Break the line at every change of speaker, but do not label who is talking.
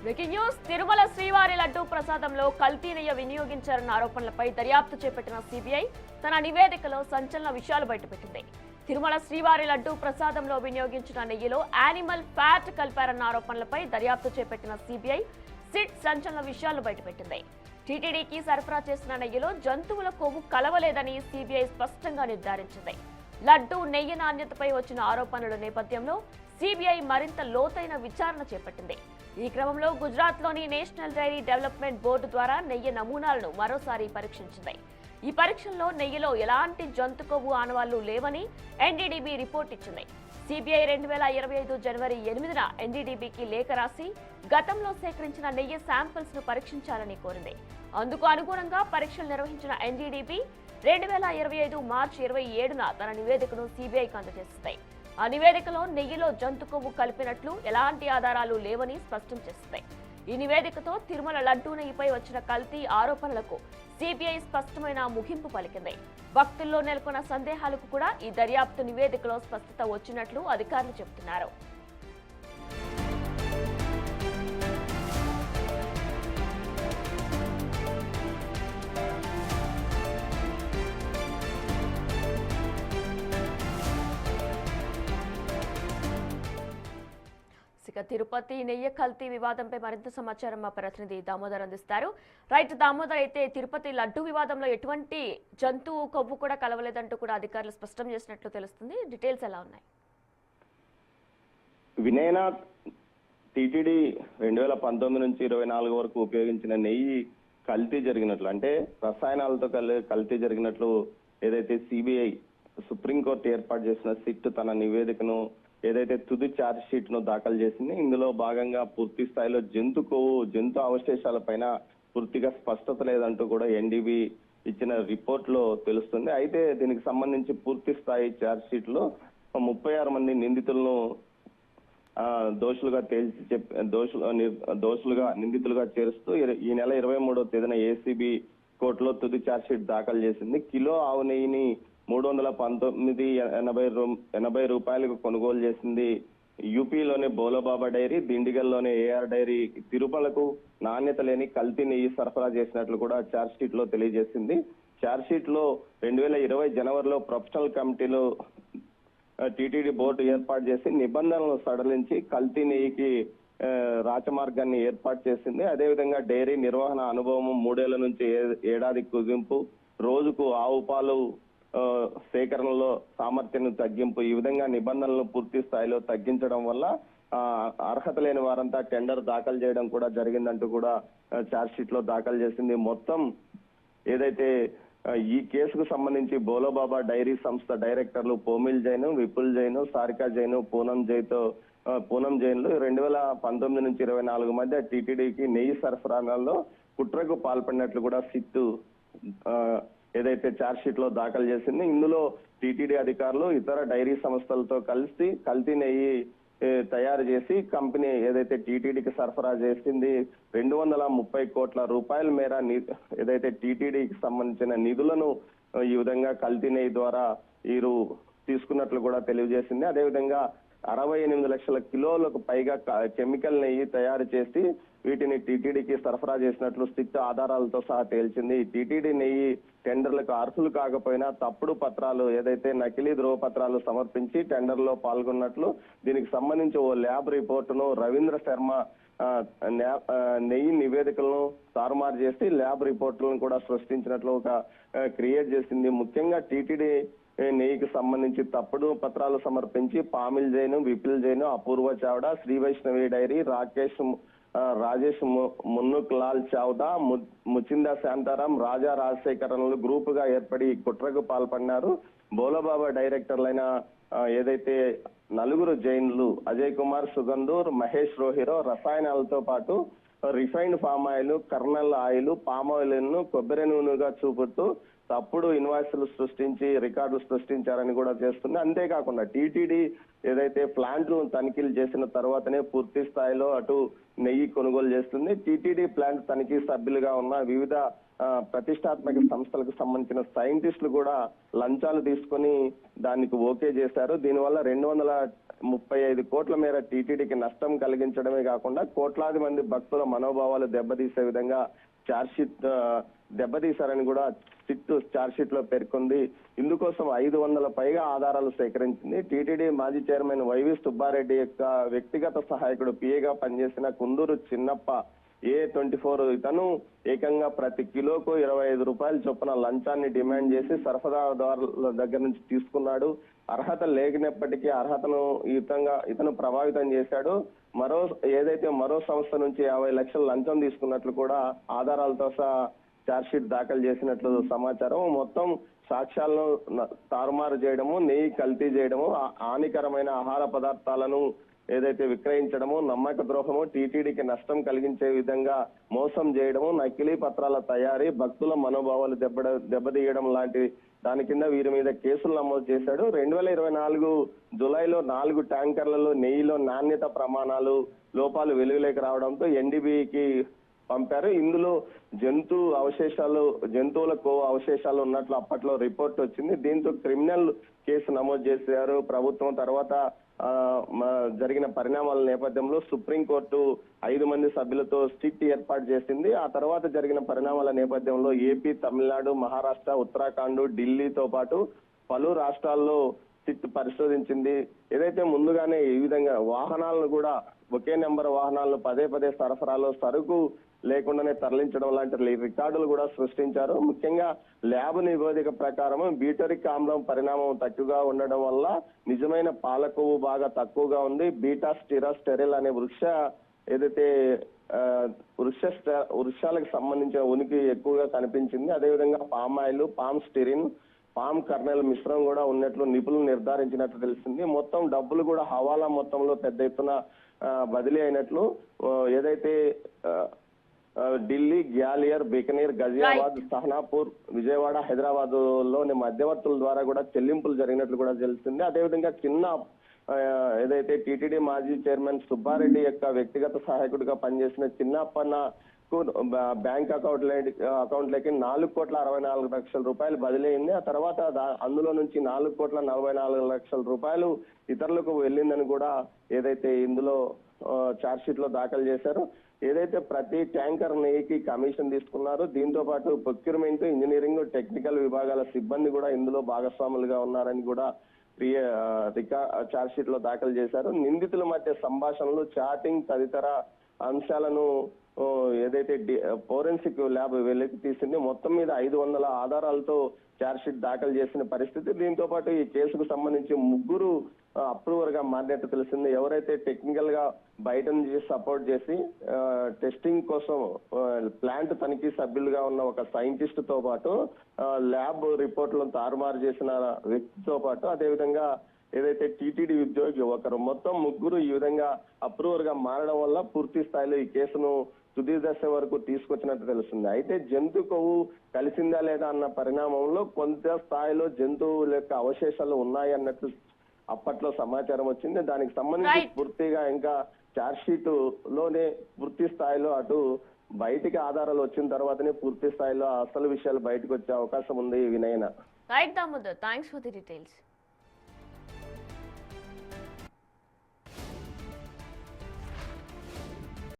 Breaking news Tirumala శ్రీవారి లడ్డూ ప్రసాదంలో కల్తీ నెయ్యి వినియోగించారన్న ఆరోపణలపై దర్యాప్తు చేపట్టిన సిబిఐ తన నివేదికలో సంచలన విషయాలు బయటపెట్టింది. తిరుమల శ్రీవారి లడ్డూ ప్రసాదంలో వినియోగించిన నెయ్యిలో యానిమల్ ఫ్యాట్ కలిపారన్న ఆరోపణలపై దర్యాప్తు చేపట్టిన సిబిఐ సిట్ సంచలన విషయాలు బయటపెట్టింది. టీటీడీకి సరఫరా చేసిన నెయ్యిలో జంతువుల కొవ్వు కలవలేదని సిబిఐ స్పష్టంగా నిర్ధారించింది. లడ్డూ నెయ్యి నాణ్యతపై వచ్చిన ఆరోపణల నేపథ్యంలో సిబిఐ మరింత లోతైన విచారణ చేపట్టింది. ఈ క్రమంలో గుజరాత్లోని నేషనల్ డైరీ డెవలప్మెంట్ బోర్డు ద్వారా నెయ్యి నమూనాలను మరోసారి పరీక్షించింది. ఈ పరీక్షల్లో నెయ్యిలో ఎలాంటి జంతు కొవ్వు ఆనవాళ్లు లేవని ఎన్డీడీబీ రిపోర్ట్ ఇచ్చింది. సిబిఐ 2025 జనవరి 8న ఎన్డీడీబీకి లేఖ రాసి గతంలో సేకరించిన నెయ్యి శాంపిల్స్ ను పరీక్షించాలని కోరింది. అందుకు అనుగుణంగా పరీక్షలు నిర్వహించిన ఎన్డీడీబీ 2025 మార్చి 27న తన నివేదికను సిబిఐకి అందజేసింది. ఆ నివేదికలో నెయ్యిలో జంతు కొవ్వు కలిపినట్లు ఎలాంటి ఆధారాలు లేవని స్పష్టం చేసింది. ఈ నివేదికతో తిరుమల లడ్డూ నెయ్యిపై వచ్చిన కల్తీ ఆరోపణలకు సిబిఐ స్పష్టమైన ముగింపు పలికింది. భక్తుల్లో నెలకొన్న సందేహాలకు కూడా ఈ దర్యాప్తు నివేదికలో స్పష్టత వచ్చినట్లు అధికారులు చెబుతున్నారు. తిరుపతి నెయ్యి కల్తీ వివాదంపై మరింత సమాచారం మా ప్రతినిధి దామోదర్ అందిస్తారు. రైట్ దామోదర్, అయితే తిరుపతి లడ్డు వివాదంలో ఎటువంటి జంతువు కొవ్వు కూడా కలవలేదంటూ కూడా అధికారులు స్పష్టం చేసినట్లు తెలుస్తుంది. డీటెయిల్స్ ఎలా ఉన్నాయి?
వినయనాథ్ టీటీడీ 2019 నుంచి 24 వరకు ఉపయోగించిన నెయ్యి కల్తీ జరిగినట్లు, అంటే రసాయనాలతో కల్తీ జరిగినట్లు ఏదైతే సిబిఐ సుప్రీంకోర్టు ఏర్పాటు చేసిన సిట్ తన నివేదికను ఏదైతే తుది ఛార్జ్ షీట్ ను దాఖలు చేసింది. ఇందులో భాగంగా పూర్తి స్థాయిలో జంతు అవశేషాల పైన పూర్తిగా స్పష్టత లేదంటూ కూడా ఎన్డీబీ ఇచ్చిన రిపోర్ట్ లో తెలుస్తుంది. అయితే దీనికి సంబంధించి పూర్తి స్థాయి ఛార్జ్ షీట్ లో 36 మంది నిందితులను నిందితులుగా చేరుస్తూ ఈ నెల 23వ తేదీన ఏసీబీ కోర్టులో తుది ఛార్జ్ షీట్ దాఖలు చేసింది. కిలో ఆవు నెయ్యిని 319.80 రూపాయలకు కొనుగోలు చేసింది. యూపీలోనే బోలోబాబా డైరీ, దిండిగల్లోనే ఏఆర్ డైరీ తిరుమలకు నాణ్యత లేని కల్తీ నెయ్యి సరఫరా చేసినట్లు కూడా ఛార్జ్ షీట్ లో తెలియజేసింది. ఛార్జ్ షీట్ లో 2020 జనవరిలో ప్రొఫెషనల్ కమిటీలో టీటీడీ బోర్డు ఏర్పాటు చేసి నిబంధనలను సడలించి కల్తీ నెయ్యికి రాచమార్గాన్ని ఏర్పాటు చేసింది. అదేవిధంగా డైరీ నిర్వహణ అనుభవం 3 ఏళ్ల నుంచి ఏడాది కుదింపు, రోజుకు ఆవు పాలు సేకరణలో సామర్థ్యాన్ని తగ్గింపు, ఈ విధంగా నిబంధనలను పూర్తి స్థాయిలో తగ్గించడం వల్ల అర్హత లేని వారంతా టెండర్ దాఖలు చేయడం కూడా జరిగిందంటూ కూడా ఛార్జ్ షీట్ లో దాఖలు చేసింది. మొత్తం ఏదైతే ఈ కేసుకు సంబంధించి బోలోబాబా డైరీ సంస్థ డైరెక్టర్లు పోమిల్ జైన్, విపుల్ జైన్, సారికా జైన్, పూనం జైన్లు 2019 నుంచి 24 మధ్య టీటీడీకి నెయ్యి సరఫరాలో కుట్రకు పాల్పడినట్లు కూడా సిట్ ఏదైతే ఛార్జ్ షీట్ లో దాఖలు చేసింది. ఇందులో టీటీడీ అధికారులు ఇతర డైరీ సంస్థలతో కలిసి కల్తీ నెయ్యి తయారు చేసి కంపెనీ ఏదైతే టీటీడీకి సరఫరా చేసింది 230 కోట్ల రూపాయల మేర ఏదైతే టీటీడీకి సంబంధించిన నిధులను ఈ విధంగా కల్తీ నెయ్యి ద్వారా వీరు తీసుకున్నట్లు కూడా తెలియజేసింది. అదేవిధంగా 68 లక్షల కిలోలకు పైగా కెమికల్ నెయ్యి తయారు చేసి వీటిని టీటీడీకి సరఫరా చేసినట్లు సిట్ ఆధారాలతో సహా తేల్చింది. టీటీడీ నెయ్యి టెండర్లకు అర్హులు కాకపోయినా తప్పుడు పత్రాలు ఏదైతే నకిలీ ధ్రువపత్రాలు సమర్పించి టెండర్ లో పాల్గొన్నట్లు, దీనికి సంబంధించి ఓ ల్యాబ్ రిపోర్టును రవీంద్ర శర్మ నెయ్యి నివేదికలను తారుమారు చేసి ల్యాబ్ రిపోర్టులను కూడా సృష్టించినట్లు ఒక క్రియేట్ చేసింది. ముఖ్యంగా టీటీడీ నెయ్యికి సంబంధించి తప్పుడు పత్రాలు సమర్పించి పామిల్ జైన్, విపుల్ జైన్, అపూర్వ చావ్డా, శ్రీ వైష్ణవి డైరీ, రాజేష్ మున్నుక్ లాల్ చావ్దా, ముచిందా శాంతారాం, రాజా రాజశేఖరన్లు గ్రూప్ గా ఏర్పడి కుట్రకు పాల్పడినారు. బోలోబాబా డైరెక్టర్లైన ఏదైతే 4 జైన్లు అజయ్ కుమార్, సుగంధూర్, మహేష్ రోహిరో రసాయనాలతో పాటు refined palm oil, colonel oil, palm oil ను కొబ్బరి నూనెగా చూపుతూ తప్పుడు ఇన్వాయిస్లు సృష్టించి రికార్డులు సృష్టించారని కూడా చేస్తుంది. అంతేకాకుండా టీటీడీ ఏదైతే ప్లాంట్లు తనిఖీలు చేసిన తర్వాతనే పూర్తి స్థాయిలో అటు నెయ్యి కొనుగోలు చేస్తుంది. టీటీడీ ప్లాంట్ తనిఖీ సభ్యులుగా ఉన్న వివిధ ప్రతిష్టాత్మక సంస్థలకు సంబంధించిన సైంటిస్టులు కూడా లంచాలు తీసుకొని దానికి ఓకే చేశారు. దీనివల్ల 235 కోట్ల మేర టీటీడీకి నష్టం కలిగించడమే కాకుండా కోట్లాది మంది భక్తుల మనోభావాలు దెబ్బతీసే విధంగా ఛార్జ్షీట్ దెబ్బతీశారని కూడా ఛార్జ్షీట్ లో పేర్కొంది. ఇందుకోసం 500 పైగా ఆధారాలు సేకరించింది. టీటీడీ మాజీ చైర్మన్ వైవి సుబ్బారెడ్డి యొక్క వ్యక్తిగత సహాయకుడు పిఏగా పనిచేసిన కుందూరు చిన్నప్ప A24 ఇతను ఏకంగా ప్రతి కిలోకు 25 రూపాయల చొప్పున లంచాన్ని డిమాండ్ చేసి సరఫరాదారుల దగ్గర నుంచి తీసుకున్నాడు. అర్హత లేనప్పటికీ అర్హతను ఇతను ప్రభావితం చేశాడు. మరో సంస్థ నుంచి 50 లక్షల లంచం తీసుకున్నట్లు కూడా ఆధారాలతో సహా ఛార్జ్షీట్ దాఖలు చేసినట్లు సమాచారం. మొత్తం సాక్ష్యాలను తారుమారు చేయడము, నెయ్యి కల్తీ చేయడము, హానికరమైన ఆహార పదార్థాలను ఏదైతే విక్రయించడము, నమ్మక ద్రోహము, టీటీడీకి నష్టం కలిగించే విధంగా మోసం చేయడము, నకిలీ పత్రాల తయారీ, భక్తుల మనోభావాలు దెబ్బతీయడం లాంటి దాని కింద వీరి మీద కేసులు నమోదు చేశాడు. 2024 జులైలో 4 ట్యాంకర్లలో నెయ్యిలో నాణ్యత ప్రమాణాలు లోపాలు వెలుగులోకి రావడంతో ఎన్డీబీకి పంపారు. ఇందులో జంతువుల కొవ్వు అవశేషాలు ఉన్నట్లు అప్పట్లో రిపోర్ట్ వచ్చింది. దీంతో క్రిమినల్ కేసు నమోదు చేశారు ప్రభుత్వం. తర్వాత జరిగిన పరిణామాల నేపథ్యంలో సుప్రీంకోర్టు 5 మంది సభ్యులతో సిట్ ఏర్పాటు చేసింది. ఆ తర్వాత జరిగిన పరిణామాల నేపథ్యంలో ఏపీ, తమిళనాడు, మహారాష్ట్ర, ఉత్తరాఖండ్, ఢిల్లీతో పాటు పలు రాష్ట్రాల్లో సిట్ పరిశోధించింది. ఏదైతే ముందుగానే ఈ విధంగా వాహనాలను కూడా ఒకే నెంబర్ వాహనాలను పదే సరఫరాలో సరుకు లేకుండానే తరలించడం లాంటి రికార్డులు కూడా సృష్టించారు. ముఖ్యంగా ల్యాబ్ నివేదిక ప్రకారం బీటరిక్ ఆమ్లం పరిణామం తక్కువగా ఉండడం వల్ల నిజమైన పాల కొవ్వు బాగా తక్కువగా ఉంది. బీటా స్టెరిల్ అనే వృక్షాలకు సంబంధించిన ఉనికి ఎక్కువగా కనిపించింది. అదేవిధంగా palm oil, palm styrene, palm కర్నెల్ మిశ్రమం కూడా ఉన్నట్లు నిపుణులు నిర్ధారించినట్లు తెలిసింది. మొత్తం డబ్బులు కూడా హవాలా మొత్తంలో పెద్ద ఎత్తున బదిలీ అయినట్లు ఏదైతే ఢిల్లీ, గ్యాలియర్, బికనీర్, గజియాబాద్, సహనాపూర్, విజయవాడ, హైదరాబాద్ లోని మధ్యవర్తుల ద్వారా కూడా చెల్లింపులు జరిగినట్లు కూడా తెలిసింది. అదేవిధంగా ఏదైతే టీటీడీ మాజీ చైర్మన్ సుబ్బారెడ్డి యొక్క వ్యక్తిగత సహాయకుడిగా పనిచేసిన చిన్నప్పన్నకు బ్యాంక్ అకౌంట్లకి 4,64,00,000 రూపాయలు బదిలీ అయింది. ఆ తర్వాత అందులో నుంచి 4,44,00,000 రూపాయలు ఇతరులకు వెళ్ళిందని కూడా ఏదైతే ఇందులో ఛార్జ్షీట్ లో దాఖలు చేశారు. ఏదైతే ప్రతి ట్యాంకర్ నెయ్యికి కమిషన్ తీసుకున్నారు. దీంతో పాటు ప్రొక్యూర్మెంట్, ఇంజనీరింగ్, టెక్నికల్ విభాగాల సిబ్బంది కూడా ఇందులో భాగస్వాములుగా ఉన్నారని కూడా ఛార్జ్షీట్ లో దాఖలు చేశారు. నిందితుల మధ్య సంభాషణలు, చాటింగ్ తదితర అంశాలను ఏదైతే ఫోరెన్సిక్ ల్యాబ్ వెలికి తీసింది. మొత్తం మీద 500 ఆధారాలతో ఛార్జ్షీట్ దాఖలు చేసిన పరిస్థితి. దీంతో పాటు ఈ కేసుకు సంబంధించి 3 అప్రూవర్ గా మారినట్టు తెలిసింది. ఎవరైతే టెక్నికల్ గా బయట నుంచి సపోర్ట్ చేసి టెస్టింగ్ కోసం ప్లాంట్ తనిఖీ సభ్యులుగా ఉన్న ఒక సైంటిస్ట్ తో పాటు ల్యాబ్ రిపోర్ట్లను తారుమారు చేసిన వ్యక్తితో పాటు అదేవిధంగా ఏదైతే టీటీడీ ఉద్యోగి ఒకరు, మొత్తం 3 ఈ విధంగా అప్రూవర్ గా మారడం వల్ల పూర్తి స్థాయిలో ఈ కేసును తుది దశ వరకు తీసుకొచ్చినట్టు తెలుస్తుంది. అయితే జంతు కొవ్వు కలిసిందా లేదా అన్న పరిణామంలో కొంత స్థాయిలో జంతువుల యొక్క అవశేషాలు ఉన్నాయి అన్నట్లు అప్పట్లో సమాచారం వచ్చింది. దానికి సంబంధించి పూర్తిగా ఇంకా ఛార్జ్షీట్ లోనే పూర్తి స్థాయిలో అటు బయటికి ఆధారాలు వచ్చిన తర్వాతనే పూర్తి స్థాయిలో అసలు విషయాలు బయటకు వచ్చే అవకాశం ఉంది. వినయన.
Right Damodar, thanks for the details.